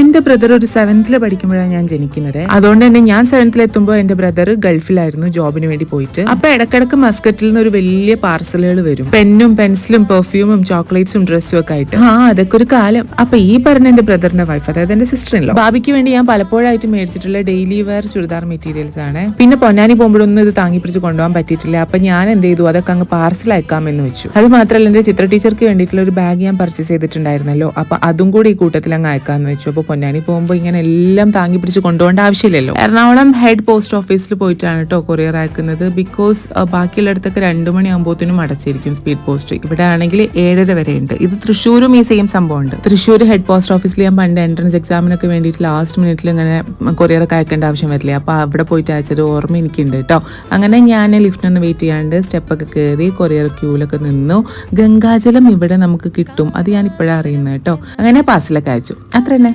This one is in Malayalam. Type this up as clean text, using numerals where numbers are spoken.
എന്റെ ബ്രദർ ഒരു 7th പഠിക്കുമ്പോഴാണ് ഞാൻ ജനിക്കുന്നത്. അതുകൊണ്ട് തന്നെ ഞാൻ 7th എത്തുമ്പോൾ എന്റെ ബ്രദർ ഗൾഫിലായിരുന്നു ജോബിന് വേണ്ടി പോയിട്ട്. അപ്പൊ ഇടക്കിടക്ക് മസ്കറ്റിൽ നിന്ന് ഒരു വലിയ പാർസലുകൾ വരും, പെന്നും പെൻസിലും പെർഫ്യൂമും ചോക്ലേറ്റ്സും ഡ്രസ്സും ഒക്കെ ആയിട്ട്. അതൊക്കെ ഒരു കാലം. അപ്പൊ ഈ പറഞ്ഞ എന്റെ ബ്രദറിന്റെ വൈഫ്, അതായത് എന്റെ സിസ്റ്റർ ഇൻ ലോ, ഭാവിക്ക് വേണ്ടി ഞാൻ പലപ്പോഴായിട്ട് മേടിച്ചിട്ടുള്ള ഡെയിലി വെയർ ചുരിദാർ മെറ്റീരിയൽസ് ആണ്. പിന്നെ പൊന്നാനി പോകുമ്പോഴൊന്നും ഇത് താങ്ങി പിടിച്ച് കൊണ്ടുപോകാൻ പറ്റിയിട്ടില്ല. അപ്പൊ ഞാൻ എന്ത് ചെയ്തു, അതൊക്കെ അങ്ങ് പാർസൽ അയക്കാമെന്ന് വെച്ചു. അത് മാത്രമല്ല, എന്റെ ചിത്ര ടീച്ചർക്ക് വേണ്ടിയിട്ടുള്ള ഒരു ബാഗ് ഞാൻ പർച്ചേസ് ചെയ്തിട്ടുണ്ടായിരുന്നല്ലോ. അപ്പൊ അതും കൂടി ഈ കൂട്ടത്തിൽ അങ്ങ് അയക്കാന്ന് വെച്ചു. അപ്പൊ പൊന്നാനി പോകുമ്പോൾ ഇങ്ങനെ എല്ലാം താങ്ങി പിടിച്ച് കൊണ്ടുപോകേണ്ട ആവശ്യമില്ലല്ലോ. എറണാകുളം ഹെഡ് പോസ്റ്റ് ഓഫീസിൽ പോയിട്ടാണ് കേട്ടോ കൊറിയർ അയക്കുന്നത്. ബിക്കോസ് ബാക്കിയുള്ളിടത്തൊക്കെ 2 മണിയാകുമ്പോഴത്തേനും അടച്ചിരിക്കും സ്പീഡ് പോസ്റ്റ്. ഇവിടെ ആണെങ്കിൽ 7:30 വരെ ഉണ്ട്. ഇത് തൃശ്ശൂരും ഈ സെയിം സംഭവം ഉണ്ട്. തൃശ്ശൂർ ഹെഡ് പോസ്റ്റ് ഓഫീസിൽ ഞാൻ പണ്ട് എൻട്രൻസ് എക്സാമിനൊക്കെ വേണ്ടിയിട്ട് ലാസ്റ്റ് മിനിറ്റിൽ ഇങ്ങനെ കൊറിയർ ഒക്കെ അയക്കേണ്ട ആവശ്യം വരില്ല. അപ്പൊ അവിടെ പോയിട്ട് അയച്ചത് ഓർമ്മ എനിക്കുണ്ട് കേട്ടോ. അങ്ങനെ ഞാൻ ലിഫ്റ്റിനൊന്നും വെയിറ്റ് ചെയ്യാണ്ട് സ്റ്റെപ്പൊക്കെ കയറി കൊറിയർ ക്യൂലൊക്കെ നിന്നു. ഗംഗാജലം ഇവിടെ നമുക്ക് കിട്ടും, അത് ഞാൻ ഇപ്പോഴാണ് അറിയുന്നത് കേട്ടോ. അങ്ങനെ പാർസലൊക്കെ അയച്ചു. അത്ര തന്നെ.